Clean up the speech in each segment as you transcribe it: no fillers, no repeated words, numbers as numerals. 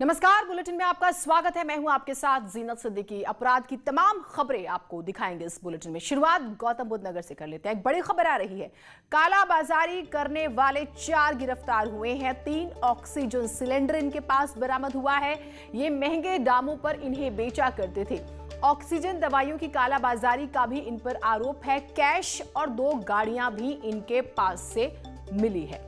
नमस्कार, बुलेटिन में आपका स्वागत है। मैं हूं आपके साथ जीनत सिद्दीकी। अपराध की तमाम खबरें आपको दिखाएंगे इस बुलेटिन में। शुरुआत गौतम बुद्ध नगर से कर लेते हैं। एक बड़ी खबर आ रही है, कालाबाजारी करने वाले 4 गिरफ्तार हुए हैं। 3 ऑक्सीजन सिलेंडर इनके पास बरामद हुआ है। ये महंगे दामों पर इन्हें बेचा करते थे। ऑक्सीजन दवाइयों की कालाबाजारी का भी इन पर आरोप है। कैश और 2 गाड़ियां भी इनके पास से मिली है।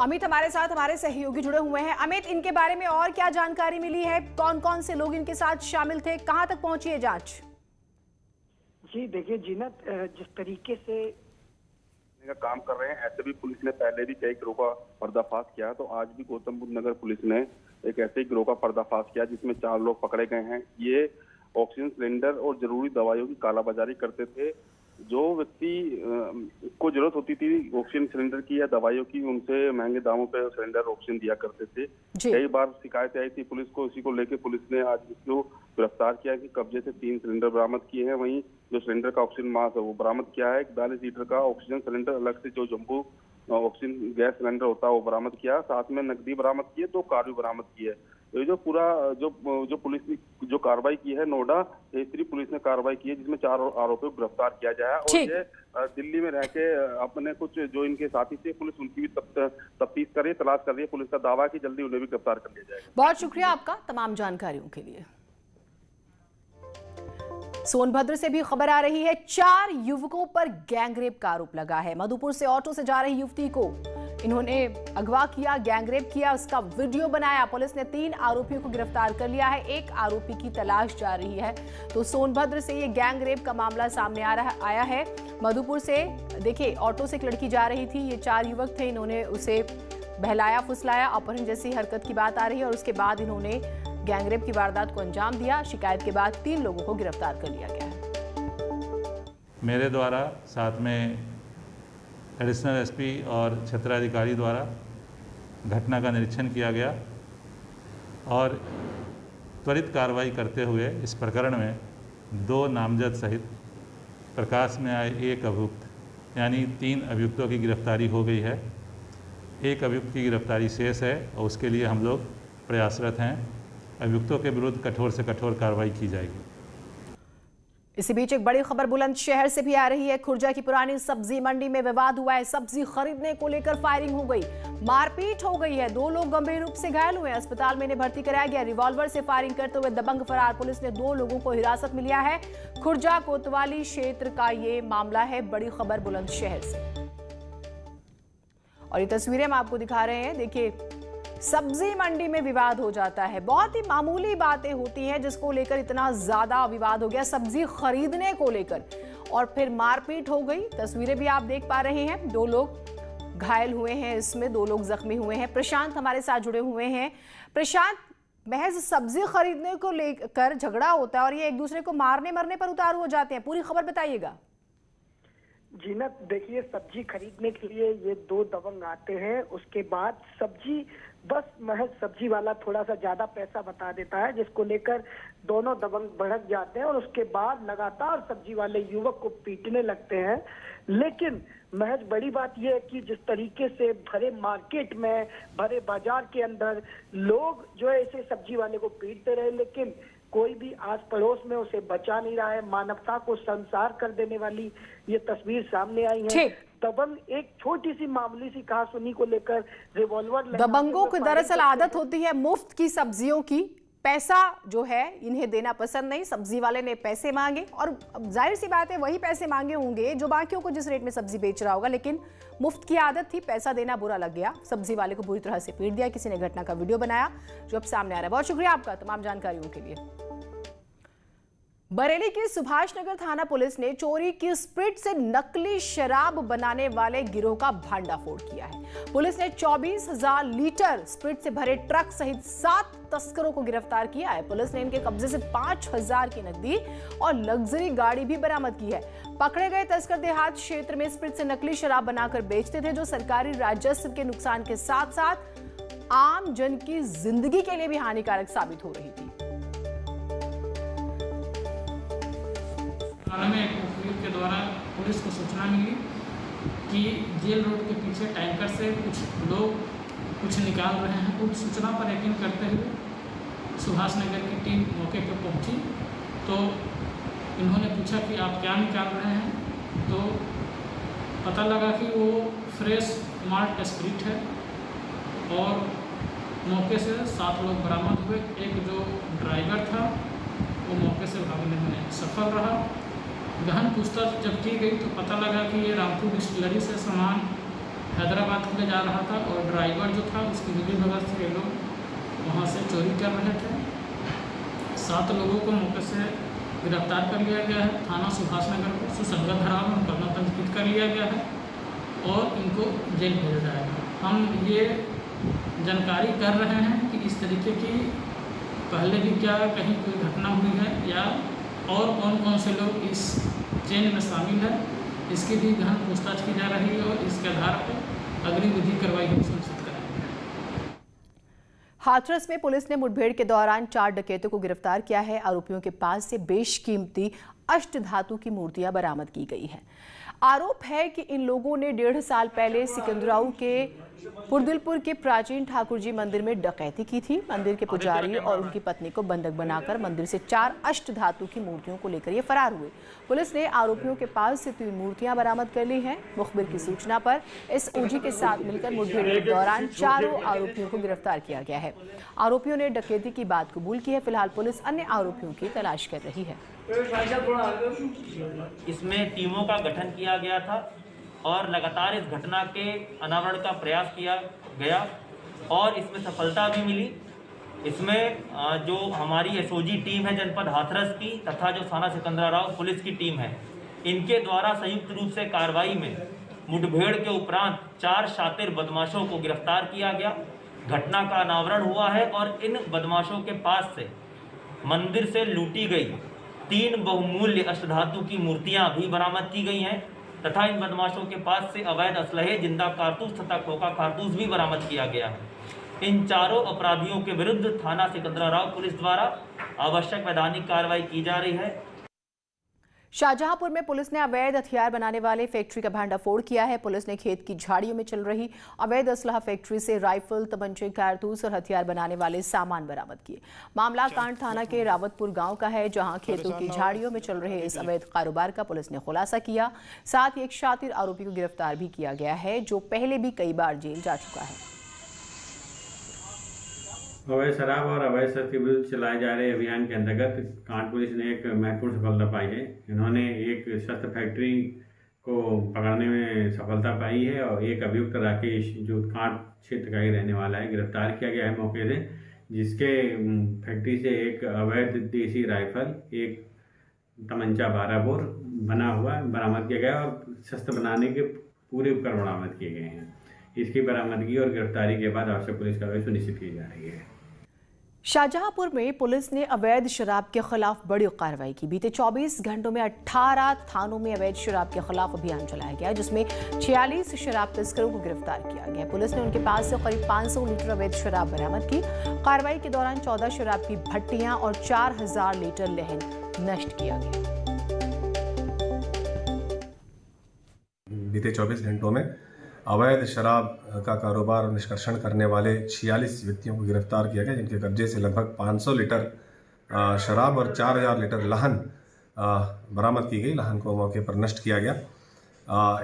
अमित हमारे साथ, हमारे सहयोगी जुड़े हुए हैं। अमित, इनके बारे में और क्या जानकारी मिली है? कौन कौन से लोग इनके साथ शामिल थे? कहां तक पहुंची है जांच? जी देखिए जीनत, जिस तरीके से का काम कर रहे हैं, ऐसे भी पुलिस ने पहले भी कई गिरोह का पर्दाफाश किया। तो आज भी गौतम बुद्ध नगर पुलिस ने एक ऐसे ही गिरोह का पर्दाफाश किया जिसमें 4 लोग पकड़े गए हैं। ये ऑक्सीजन सिलेंडर और जरूरी दवाइयों की कालाबाजारी करते थे। जो व्यक्ति को जरूरत होती थी ऑक्सीजन सिलेंडर की या दवाइयों की, उनसे महंगे दामों पे सिलेंडर ऑक्सीजन दिया करते थे। कई बार शिकायतें आई थी पुलिस को, इसी को लेकर पुलिस ने आज इसको गिरफ्तार किया कि कब्जे से 3 सिलेंडर बरामद किए हैं। वहीं जो सिलेंडर का ऑक्सीजन मास है वो बरामद किया है। 42 लीटर का ऑक्सीजन सिलेंडर, अलग से जो जम्बू ऑक्सीजन गैस सिलेंडर होता है वो बरामद किया। साथ में नकदी बरामद की है, 2 कार भी बरामद की है। तो ये जो पूरा जो पुलिस ने जो कार्रवाई की है, नोएडा एसपी पुलिस ने कार्रवाई की है, जिसमें 4 आरोपियों को गिरफ्तार किया गया है। और ये दिल्ली में रह के अपने कुछ जो इनके साथी थे, पुलिस उनकी भी तफ्तीश कर रही है, तलाश कर रही है। पुलिस का दावा कि जल्दी उन्हें भी गिरफ्तार कर लिया जाएगा। बहुत शुक्रिया आपका तमाम जानकारियों के लिए। सोनभद्र से भी खबर आ रही है। 4 युवकों पर गैंगरेप का आरोप लगा है। मधुपुर से ऑटो से जा रही युवती को इन्होंने अगवा किया, गैंगरेप किया, उसका वीडियो बनाया। पुलिस ने 3 आरोपियों को गिरफ्तार कर लिया है। 1 आरोपी की तलाश जा रही है। तो सोनभद्र से ये गैंगरेप का मामला सामने आया है। मधुपुर से देखिए, ऑटो से एक लड़की जा रही थी। ये 4 युवक थे। इन्होंने उसे बहलाया फुसलाया, अपहरण जैसी हरकत की बात आ रही है। और उसके बाद इन्होंने गैंगरेप की वारदात को अंजाम दिया। शिकायत के बाद 3 लोगों को गिरफ्तार कर लिया गया है। मेरे द्वारा साथ में एडिशनल एसपी और क्षेत्राधिकारी द्वारा घटना का निरीक्षण किया गया और त्वरित कार्रवाई करते हुए इस प्रकरण में 2 नामजद सहित प्रकाश में आए 1 अभियुक्त यानी 3 अभियुक्तों की गिरफ्तारी हो गई है। 1 अभियुक्त की गिरफ्तारी शेष है और उसके लिए हम लोग प्रयासरत हैं। अभियुक्तों के विरुद्ध कठोर से कठोर कार्रवाई की जाएगी। इसी बीच एक बड़ी खबर बुलंदशहर से भी आ रही है। खुर्जा की पुरानी सब्जी मंडी में विवाद हुआ है। सब्जी खरीदने को लेकर फायरिंग हो गई, मारपीट हो गई है। 2 लोग गंभीर रूप से घायल हुए हैं। अस्पताल में इन्हें भर्ती कराया गया। रिवॉल्वर से फायरिंग करते हुए दबंग फरार। पुलिस ने 2 लोगों को हिरासत में लिया है। खुर्जा कोतवाली क्षेत्र का ये मामला है। बड़ी खबर बुलंदशहर से, और ये तस्वीरें हम आपको दिखा रहे हैं। देखिए, सब्जी मंडी में विवाद हो जाता है। बहुत ही मामूली बातें होती हैं जिसको लेकर इतना ज्यादा विवाद हो गया, सब्जी खरीदने को लेकर, और फिर मारपीट हो गई। तस्वीरें भी आप देख पा रहे हैं। 2 लोग घायल हुए हैं, इसमें 2 लोग जख्मी हुए हैं। प्रशांत हमारे साथ जुड़े हुए हैं। प्रशांत, महज सब्जी खरीदने को लेकर झगड़ा होता है और ये एक दूसरे को मारने मरने पर उतारू हो जाते हैं। पूरी खबर बताइएगा। जीनत, देखिए, सब्जी खरीदने के लिए ये 2 दबंग आते हैं। उसके बाद सब्जी बस महज सब्जी वाला थोड़ा सा ज्यादा पैसा बता देता है, जिसको लेकर दोनों दबंग भड़क जाते हैं और उसके बाद लगातार सब्जी वाले युवक को पीटने लगते हैं। लेकिन महज बड़ी बात यह है कि जिस तरीके से भरे मार्केट में, भरे बाजार के अंदर लोग जो है इसे सब्जी वाले को पीटते रहे, लेकिन कोई भी आस पड़ोस में उसे बचा नहीं रहा है। मानवता को संसार कर देने वाली ये तस्वीर सामने आई है। दबंग एक छोटी सी मामूली सी कहासुनी को लेकर रिवॉल्वर, दबंगों को दरअसल आदत होती है मुफ्त की सब्जियों की। पैसा जो है इन्हें देना पसंद नहीं। सब्जी वाले ने पैसे मांगे और जाहिर सी बात है वही पैसे मांगे होंगे जो बाकियों को जिस रेट में सब्जी बेच रहा होगा, लेकिन मुफ्त की आदत थी, पैसा देना बुरा लग गया। सब्जी वाले को बुरी तरह से पीट दिया। किसी ने घटना का वीडियो बनाया जो अब सामने आ रहा है। बहुत शुक्रिया आपका तमाम जानकारियों के लिए। बरेली की सुभाष नगर थाना पुलिस ने चोरी की स्प्रिट से नकली शराब बनाने वाले गिरोह का भांडाफोड़ किया है। पुलिस ने 24,000 लीटर स्प्रिट से भरे ट्रक सहित 7 तस्करों को गिरफ्तार किया है। पुलिस ने इनके कब्जे से 5,000 की नकदी और लग्जरी गाड़ी भी बरामद की है। पकड़े गए तस्कर देहात क्षेत्र में स्प्रिट से नकली शराब बनाकर बेचते थे, जो सरकारी राजस्व के नुकसान के साथ साथ आम जन की जिंदगी के लिए भी हानिकारक साबित हो रही थी। थाना में एक वकील के द्वारा पुलिस को सूचना मिली कि जेल रोड के पीछे टैंकर से कुछ लोग कुछ निकाल रहे हैं। उस सूचना पर यकीन करते हुए सुभाष नगर की टीम मौके पर पहुंची तो इन्होंने पूछा कि आप क्या निकाल रहे हैं, तो पता लगा कि वो फ्रेश माल्ट स्प्रिट है और मौके से 7 लोग बरामद हुए। एक जो ड्राइवर था वो मौके से भागने में सफल रहा। गहन पूछताछ जब की गई तो पता लगा कि ये रामपुर डिस्टिलरी से सामान हैदराबाद ले जा रहा था और ड्राइवर जो था उसकी मिली भगत से ये लोग वहाँ से चोरी कर रहे थे। 7 लोगों को मौके से गिरफ्तार कर लिया गया है। थाना सुभाष नगर को सुसंगत धारा में मुकदमा पंजीकृत कर लिया गया है और इनको जेल भेजा जाएगा। हम ये जानकारी कर रहे हैं कि इस तरीके की पहले भी क्या कहीं कोई घटना हुई है या और कौन कौन से लोग इस चेन में शामिल है, इसकी भी गहन पूछताछ की जा रही है और इसके आधार पर अगली विधिक कार्रवाई हम सुनिश्चित करेंगे। हाथरस में पुलिस ने मुठभेड़ के दौरान 4 डकैतों को गिरफ्तार किया है। आरोपियों के पास से बेशकीमती अष्टधातु की मूर्तियां बरामद की गई हैं। आरोप है कि इन लोगों ने 1.5 साल पहले सिकंदराऊ के पुरदिलपुर के प्राचीन ठाकुर जी मंदिर में डकैती की थी। मंदिर के पुजारी और उनकी पत्नी को बंधक बनाकर मंदिर से 4 अष्टधातु की मूर्तियों को लेकर ये फरार हुए। पुलिस ने आरोपियों के पास से 3 मूर्तियां बरामद कर ली हैं। मुखबिर की सूचना पर एसओजी के साथ मिलकर मुठभेड़ के दौरान 4 आरोपियों को गिरफ्तार किया गया है। आरोपियों ने डकैती की बात कबूल की है। फिलहाल पुलिस अन्य आरोपियों की तलाश कर रही है। इसमें टीमों का गठन किया गया था और लगातार इस घटना के अनावरण का प्रयास किया गया और इसमें सफलता भी मिली। इसमें जो हमारी एसओजी टीम है जनपद हाथरस की तथा जो थाना सिकंदराव पुलिस की टीम है, इनके द्वारा संयुक्त रूप से कार्रवाई में मुठभेड़ के उपरांत 4 शातिर बदमाशों को गिरफ्तार किया गया। घटना का अनावरण हुआ है और इन बदमाशों के पास से मंदिर से लूटी गई 3 बहुमूल्य अष्टधातु की मूर्तियां भी बरामद की गई हैं तथा इन बदमाशों के पास से अवैध असलहे, जिंदा कारतूस तथा खोखा कारतूस भी बरामद किया गया है। इन चारों अपराधियों के विरुद्ध थाना सिकंदराव पुलिस द्वारा आवश्यक वैधानिक कार्रवाई की जा रही है। शाहजहांपुर में पुलिस ने अवैध हथियार बनाने वाले फैक्ट्री का भंडाफोड़ किया है। पुलिस ने खेत की झाड़ियों में चल रही अवैध असलहा फैक्ट्री से राइफल, तमंचे, कारतूस और हथियार बनाने वाले सामान बरामद किए। मामला कांड थाना के रावतपुर गांव का है, जहां खेतों की झाड़ियों में चल रहे इस अवैध कारोबार का पुलिस ने खुलासा किया। साथ ही एक शातिर आरोपी को गिरफ्तार भी किया गया है, जो पहले भी कई बार जेल जा चुका है। अवैध शराब और अवैध शस्त्र के विरुद्ध चलाए जा रहे अभियान के अंतर्गत कांड पुलिस ने एक महत्वपूर्ण सफलता पाई है। इन्होंने एक शस्त्र फैक्ट्री को पकड़ने में सफलता पाई है और एक अभियुक्त राकेश, जो कांड क्षेत्र का ही रहने वाला है, गिरफ्तार किया गया है मौके से, जिसके फैक्ट्री से एक अवैध देसी राइफल, एक तमंचा 12 बोर बना हुआ बरामद किया गया और शस्त्र बनाने के पूरे उपकरण बरामद किए गए हैं। इसकी बरामदगी और गिरफ्तारी के बाद आवश्यक पुलिस कार्रवाई सुनिश्चित की जा रही है। शाहजहांपुर में पुलिस ने अवैध शराब के खिलाफ बड़ी कार्रवाई की। बीते 24 घंटों में 18 थानों में अवैध शराब के खिलाफ अभियान चलाया गया, जिसमें 46 शराब तस्करों को गिरफ्तार किया गया। पुलिस ने उनके पास से करीब 500 लीटर अवैध शराब बरामद की। कार्रवाई के दौरान 14 शराब की भट्टियां और 4000 लीटर लहन नष्ट किया गया। बीते 24 घंटों में अवैध शराब का कारोबार निष्कर्षण करने वाले 46 व्यक्तियों को गिरफ्तार किया गया, जिनके कब्जे से लगभग 500 लीटर शराब और 4000 लीटर लहन बरामद की गई। लहन को मौके पर नष्ट किया गया।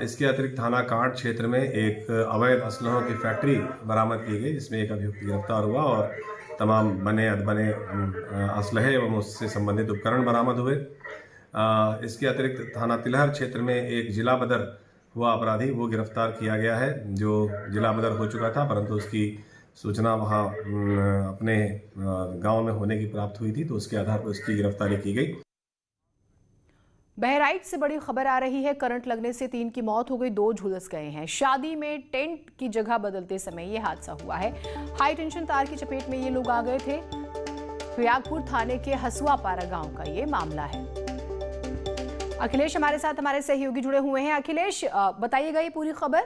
इसके अतिरिक्त थाना कांड क्षेत्र में एक अवैध असलहों की फैक्ट्री बरामद की गई, जिसमें एक अभियुक्त गिरफ्तार हुआ और तमाम बने अधबने असलहे एवं उससे संबंधित उपकरण बरामद हुए। इसके अतिरिक्त थाना तिलहर क्षेत्र में एक जिला बदर हुआ अपराधी वो गिरफ्तार किया गया है, जो जिला बदर हो चुका था, परंतु उसकी सूचना वहाँ अपने गांव में होने की प्राप्त हुई थी, तो उसके आधार पर उसकी गिरफ्तारी की गई। बहराइच से बड़ी खबर आ रही है। करंट लगने से 3 की मौत हो गई, 2 झुलस गए हैं। शादी में टेंट की जगह बदलते समय ये हादसा हुआ है। हाई टेंशन तार की चपेट में ये लोग आ गए थे। प्रयागपुर थाने के हसुआपारा गांव का ये मामला है। अखिलेश हमारे साथ, हमारे सहयोगी जुड़े हुए हैं। अखिलेश, बताइएगा ये पूरी खबर।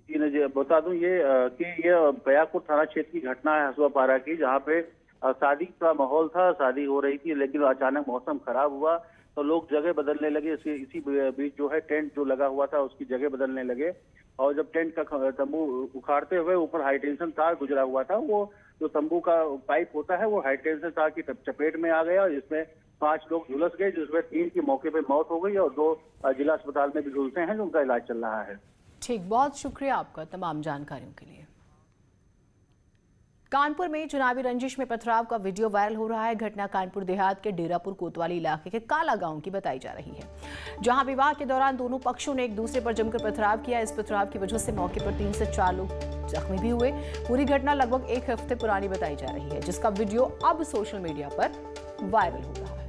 जी बता दूं कि ये प्रयागपुर थाना क्षेत्र की घटना है हसुआपारा की, जहाँ पे शादी का माहौल था, शादी हो रही थी, लेकिन अचानक मौसम खराब हुआ तो लोग जगह बदलने लगे। इसी बीच जो है टेंट जो लगा हुआ था उसकी जगह बदलने लगे। और जब टेंट का तंबू उखाड़ते हुए ऊपर हाई टेंशन तार गुजरा हुआ था, वो जो तंबू का पाइप होता है वो हाई टेंशन तार की चपेट में आ गया और जिसमें 5 लोग झुलस गए, जिसमें 3 की मौके पे मौत हो गई और 2 जिला अस्पताल में भी झुलसे हैं, जो उनका इलाज चल रहा है। ठीक, बहुत शुक्रिया आपका तमाम जानकारियों के लिए। कानपुर में चुनावी रंजिश में पथराव का वीडियो वायरल हो रहा है। घटना कानपुर देहात के डेरापुर कोतवाली इलाके के काला गांव की बताई जा रही है, जहां विवाह के दौरान दोनों पक्षों ने एक दूसरे पर जमकर पथराव किया। इस पथराव की वजह से मौके पर 3 से 4 लोग जख्मी भी हुए। पूरी घटना लगभग 1 हफ्ते पुरानी बताई जा रही है, जिसका वीडियो अब सोशल मीडिया पर वायरल हो रहा है।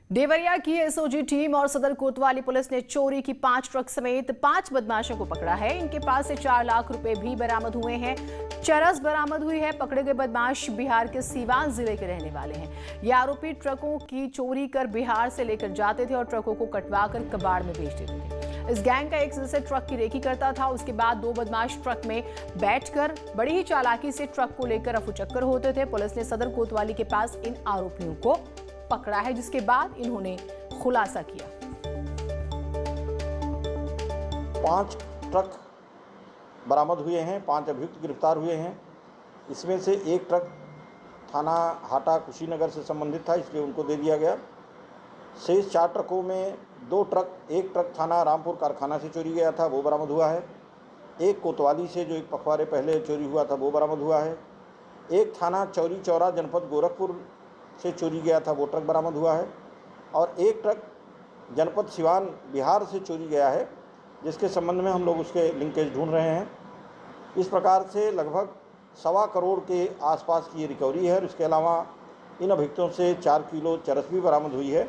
देवरिया की एसओजी टीम और सदर कोतवाली पुलिस ने चोरी की 5 ट्रक समेत 5 बदमाशों को पकड़ा है। इनके पास से 4 लाख रुपए भी बरामद हुए हैं। चरस बरामद हुई है। पकड़े गए बदमाश बिहार के सीवान जिले के रहने वाले हैं। ये आरोपी ट्रकों की चोरी कर बिहार से लेकर जाते थे और ट्रकों को कटवा कर कबाड़ में बेच देते थे। इस गैंग का एक सदस्य ट्रक की रेकी करता था। उसके बाद 2 बदमाश ट्रक में बैठकर बड़ी ही चालाकी से ट्रक को लेकर रफूचक्कर होते थे। पुलिस ने सदर कोतवाली के पास इन आरोपियों को पकड़ा है, जिसके बाद इन्होंने खुलासा किया। 5 ट्रक बरामद हुए हैं, 5 अभियुक्त गिरफ्तार हुए हैं। इसमें से 1 ट्रक थाना हाटा कुशीनगर से संबंधित था, इसलिए उनको दे दिया गया। शेष 4 ट्रकों में 2 ट्रक, 1 ट्रक थाना रामपुर कारखाना से चोरी गया था, वो बरामद हुआ है। 1 कोतवाली से जो 1 पखवाड़े पहले चोरी हुआ था, वो बरामद हुआ है। 1 थाना चौरी चौरा जनपद गोरखपुर से चोरी गया था, वो ट्रक बरामद हुआ है। और 1 ट्रक जनपद सिवान बिहार से चोरी गया है, जिसके संबंध में हम लोग उसके लिंकेज ढूंढ रहे हैं। इस प्रकार से लगभग 1.25 करोड़ के आसपास की रिकवरी है। और इसके अलावा इन अभियुक्तों से 4 किलो चरस भी बरामद हुई है,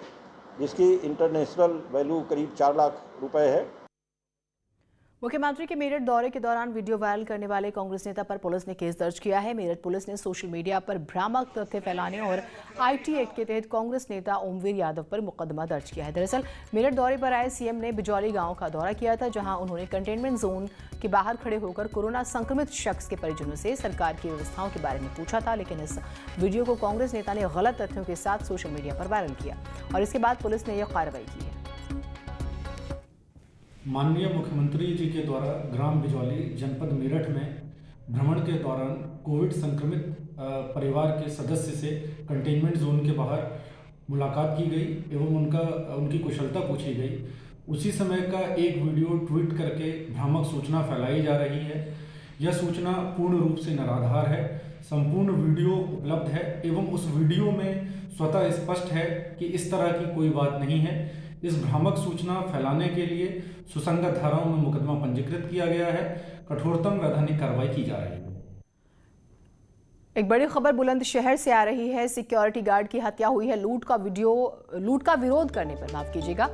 जिसकी इंटरनेशनल वैल्यू करीब 4 लाख रुपए है। मुख्यमंत्री के मेरठ दौरे के दौरान वीडियो वायरल करने वाले कांग्रेस नेता पर पुलिस ने केस दर्ज किया है। मेरठ पुलिस ने सोशल मीडिया पर भ्रामक तथ्य फैलाने और आईटी एक्ट के तहत कांग्रेस नेता ओमवीर यादव पर मुकदमा दर्ज किया है। दरअसल मेरठ दौरे पर आए सीएम ने बिजौली गांव का दौरा किया था, जहां उन्होंने कंटेनमेंट जोन के बाहर खड़े होकर कोरोना संक्रमित शख्स के परिजनों से सरकार की व्यवस्थाओं के बारे में पूछा था। लेकिन इस वीडियो को कांग्रेस नेता ने गलत तथ्यों के साथ सोशल मीडिया पर वायरल किया और इसके बाद पुलिस ने यह कार्रवाई की है। माननीय मुख्यमंत्री जी के द्वारा ग्राम बिजौली जनपद मेरठ में भ्रमण के दौरान कोविड संक्रमित परिवार के सदस्य से कंटेनमेंट जोन के बाहर मुलाकात की गई एवं उनकी कुशलता पूछी गई। उसी समय का एक वीडियो ट्वीट करके भ्रामक सूचना फैलाई जा रही है। यह सूचना पूर्ण रूप से निराधार है। संपूर्ण वीडियो उपलब्ध है एवं उस वीडियो में स्वतः स्पष्ट है कि इस तरह की कोई बात नहीं है। इस भ्रामक सूचना फैलाने के लिए सुसंगत धाराओं में मुकदमा पंजीकृत किया गया है। कठोरतम वैधानिक कार्रवाई की जा रही है। एक बड़ी खबर बुलंदशहर से आ रही है। सिक्योरिटी गार्ड की हत्या हुई है। लूट का विरोध करने पर, माफ कीजिएगा,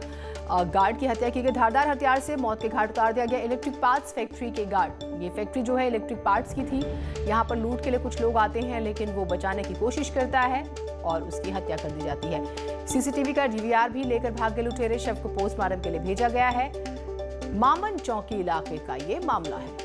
गार्ड की हत्या की गई। धारदार हथियार से मौत के घाट उतार दिया गया। इलेक्ट्रिक पार्ट्स फैक्ट्री के गार्ड, ये फैक्ट्री जो है इलेक्ट्रिक पार्ट्स की थी। यहाँ पर लूट के लिए कुछ लोग आते हैं, लेकिन वो बचाने की कोशिश करता है और उसकी हत्या कर दी जाती है। सीसीटीवी का डीवीआर भी लेकर भाग गए लुटेरे। शव को पोस्टमार्टम के लिए भेजा गया है। मामन चौकी इलाके का ये मामला है।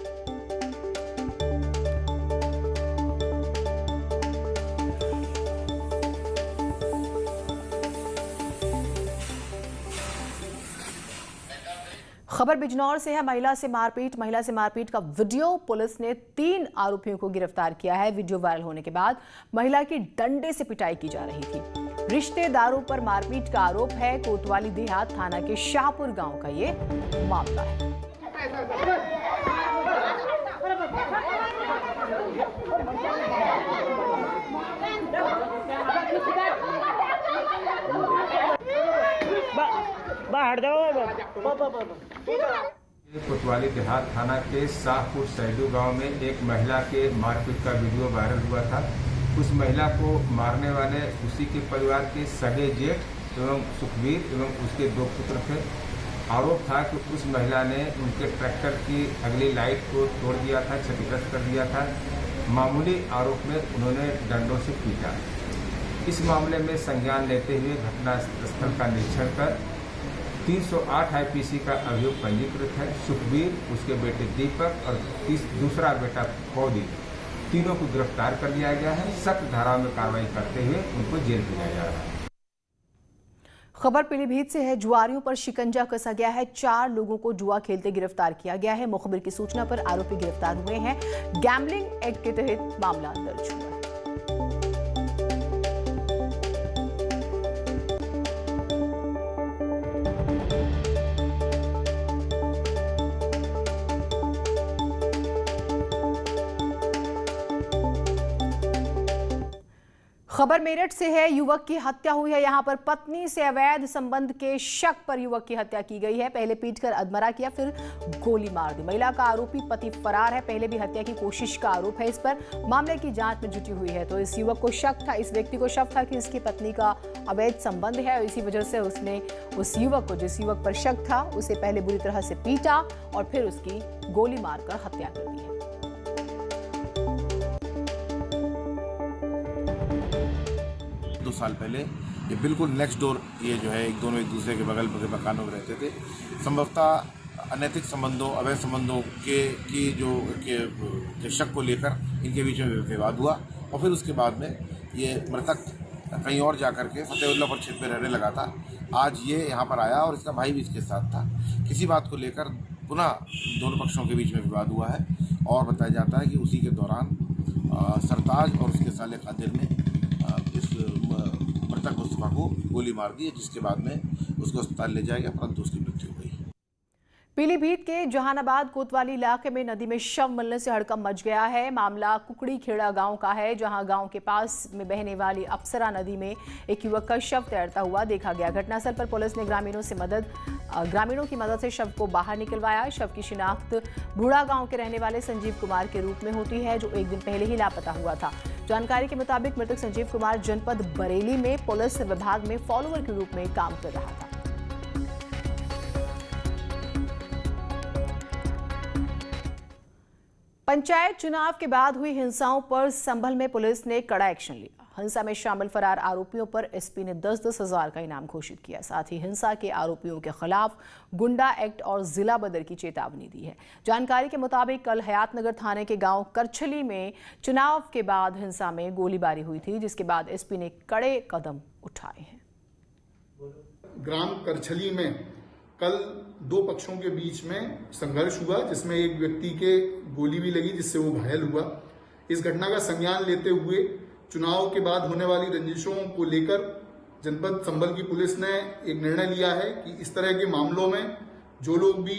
खबर बिजनौर से है। महिला से मारपीट का वीडियो, पुलिस ने 3 आरोपियों को गिरफ्तार किया है। वीडियो वायरल होने के बाद महिला की डंडे से पिटाई की जा रही थी। रिश्तेदारों पर मारपीट का आरोप है। कोतवाली देहात थाना के शाहपुर गांव का ये मामला है। कोतवाली देहात थाना के शाहपुर सैदू गांव में एक महिला के मारपीट का वीडियो वायरल हुआ था। उस महिला को मारने वाले उसी के परिवार के सगे जेठ एवं सुखबीर एवं उसके 2 पुत्र थे। आरोप था कि उस महिला ने उनके ट्रैक्टर की अगली लाइट को तोड़ दिया था, क्षतिग्रस्त कर दिया था। मामूली आरोप में उन्होंने डंडों से पीटा। इस मामले में संज्ञान लेते हुए घटना स्थल का निरीक्षण कर 308 आईपीसी का अभियोग पंजीकृत है। सुखबीर, उसके बेटे दीपक और दूसरा बेटा फौजी तीनों को गिरफ्तार कर लिया गया है। सख्त धाराओं में कार्रवाई करते हुए उनको जेल भेजा जा रहा है। खबर पीलीभीत से है। जुआरियों पर शिकंजा कसा गया है। 4 लोगों को जुआ खेलते गिरफ्तार किया गया है। मुखबिर की सूचना पर आरोपी गिरफ्तार हुए हैं। गैम्बलिंग एक्ट के तहत मामला दर्ज हुआ है। खबर मेरठ से है। युवक की हत्या हुई है। यहां पर पत्नी से अवैध संबंध के शक पर युवक की हत्या की गई है। पहले पीटकर अधमरा किया, फिर गोली मार दी। महिला का आरोपी पति फरार है। पहले भी हत्या की कोशिश का आरोप है इस पर। मामले की जांच में जुटी हुई है। तो इस युवक को शक था, इस व्यक्ति को शक था कि इसकी पत्नी का अवैध संबंध है और इसी वजह से उसने उस युवक को, जिस युवक पर शक था, उसे पहले बुरी तरह से पीटा और फिर उसकी गोली मारकर हत्या कर दी है। साल पहले ये बिल्कुल नेक्स्ट डोर ये जो है दोनों एक दूसरे के बगल के मकानों में रहते थे। संभवतः अनैतिक संबंधों, अवैध संबंधों के शक को लेकर इनके बीच में विवाद हुआ और फिर उसके बाद में ये मृतक कहीं और जाकर के फतेहुल्लापुर क्षेत्र में रहने लगा था। आज ये यहाँ पर आया और इसका भाई भी इसके साथ था। किसी बात को लेकर पुनः दोनों पक्षों के बीच में विवाद हुआ है और बताया जाता है कि उसी के दौरान सरताज और उसके साले कादिर ने इस मृतक मुस्तफा को गोली मार दी, जिसके बाद में उसको अस्पताल ले जाया गया, परंतु उसकी मृत्यु हो गई। पीलीभीत के जहानाबाद कोतवाली इलाके में नदी में शव मिलने से हड़कंप मच गया है। मामला कुकड़ी खेड़ा गांव का है, जहां गांव के पास में बहने वाली अप्सरा नदी में एक युवक का शव तैरता हुआ देखा गया। घटनास्थल पर पुलिस ने ग्रामीणों की मदद से शव को बाहर निकलवाया। शव की शिनाख्त बूढ़ा गांव के रहने वाले संजीव कुमार के रूप में होती है, जो एक दिन पहले ही लापता हुआ था। जानकारी के मुताबिक मृतक संजीव कुमार जनपद बरेली में पुलिस विभाग में फॉलोअर के रूप में काम कर रहा था। पंचायत चुनाव के बाद हुई हिंसाओं पर संभल में पुलिस ने कड़ा एक्शन लिया। हिंसा में शामिल फरार आरोपियों पर एसपी ने 10-10 हजार का इनाम घोषित किया। साथ ही हिंसा के आरोपियों के खिलाफ गुंडा एक्ट और जिला बदर की चेतावनी दी है। जानकारी के मुताबिक कल हयातनगर थाने के गांव करछली में चुनाव के बाद हिंसा में गोलीबारी हुई थी, जिसके बाद एसपी ने कड़े कदम उठाए हैं। ग्राम करछली में कल 2 पक्षों के बीच में संघर्ष हुआ, जिसमें एक व्यक्ति के गोली भी लगी, जिससे वो घायल हुआ। इस घटना का संज्ञान लेते हुए चुनाव के बाद होने वाली रंजिशों को लेकर जनपद संभल की पुलिस ने एक निर्णय लिया है कि इस तरह के मामलों में जो लोग भी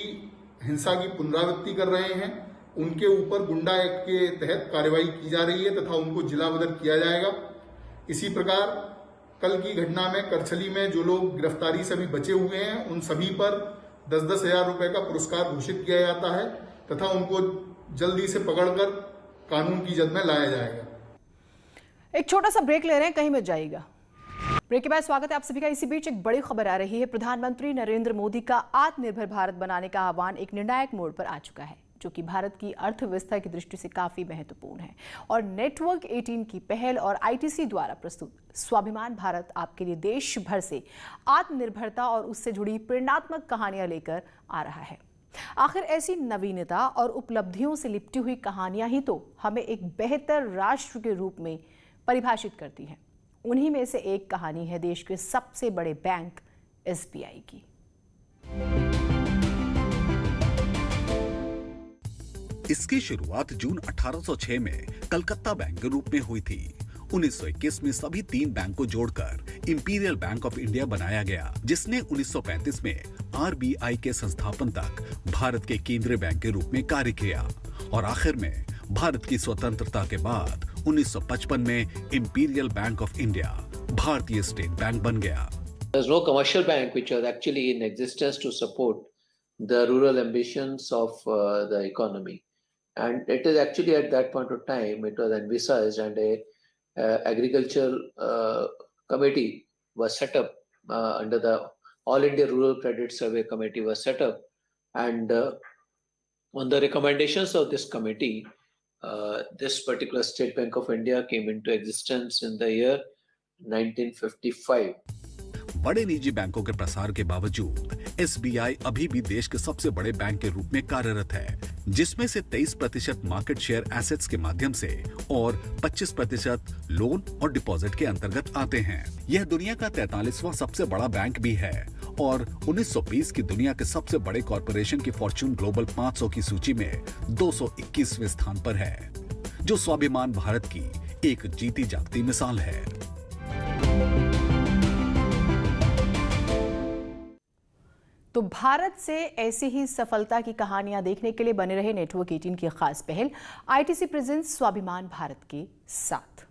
हिंसा की पुनरावृत्ति कर रहे हैं, उनके ऊपर गुंडा एक्ट के तहत कार्रवाई की जा रही है तथा उनको जिला बदर किया जाएगा। इसी प्रकार कल की घटना में करछली में जो लोग गिरफ्तारी से अभी बचे हुए हैं, उन सभी पर 10-10 हजार रुपए का पुरस्कार घोषित किया जाता है तथा उनको जल्दी से पकड़कर कानून की जद में लाया जाएगा। एक छोटा सा ब्रेक ले रहे हैं, कहीं मत जाइएगा। ब्रेक के बाद स्वागत है आप सभी का। इसी बीच एक बड़ी खबर आ रही है। प्रधानमंत्री नरेंद्र मोदी का आत्मनिर्भर भारत बनाने का आह्वान एक निर्णायक मोड़ पर आ चुका है, जो कि भारत की अर्थव्यवस्था की दृष्टि से काफी महत्वपूर्ण है। और नेटवर्क 18 की पहल और आईटीसी द्वारा प्रस्तुत स्वाभिमान भारत आपके लिए देश भर से आत्मनिर्भरता और उससे जुड़ी प्रेरणात्मक कहानियां लेकर आ रहा है। आखिर ऐसी नवीनता और उपलब्धियों से लिपटी हुई कहानियां ही तो हमें एक बेहतर राष्ट्र के रूप में परिभाषित करती हैं। उन्हीं में से एक कहानी है देश के सबसे बड़े बैंक एसबीआई की। इसकी शुरुआत जून 1806 में कलकत्ता बैंक के रूप में हुई थी। 1921 में सभी 3 बैंक को जोड़कर इंपीरियल बैंक ऑफ इंडिया बनाया गया, जिसने 1935 में आरबीआई के संस्थापन तक भारत के केंद्रीय बैंक के रूप में कार्य किया और आखिर में भारत की स्वतंत्रता के बाद 1955 में इंपीरियल बैंक ऑफ इंडिया भारतीय स्टेट बैंक बन गया। There's no commercial bank which was actually in existence to support the rural ambitions of the economy, and it is actually at that point of time it was envisaged, and a agricultural committee was set up under the All India Rural Credit Survey Committee was set up, and on the recommendations of this committee, this particular State Bank of India came into existence in the year 1955. बड़े निजी बैंकों के प्रसार के बावजूद SBI अभी भी देश के सबसे बड़े बैंक के रूप में कार्यरत है, जिसमें से 23% मार्केट शेयर एसेट्स के माध्यम से और 25% लोन और डिपॉजिट के अंतर्गत आते हैं। यह दुनिया का 43वां सबसे बड़ा बैंक भी है और 1920 की दुनिया के सबसे बड़े कॉरपोरेशन की फॉर्च्यून ग्लोबल 500 की सूची में 221वें स्थान पर है, जो स्वाभिमान भारत की एक जीती जागती मिसाल है। तो भारत से ऐसी ही सफलता की कहानियां देखने के लिए बने रहे नेटवर्क 18 की खास पहल ITC प्रेजेंस स्वाभिमान भारत के साथ।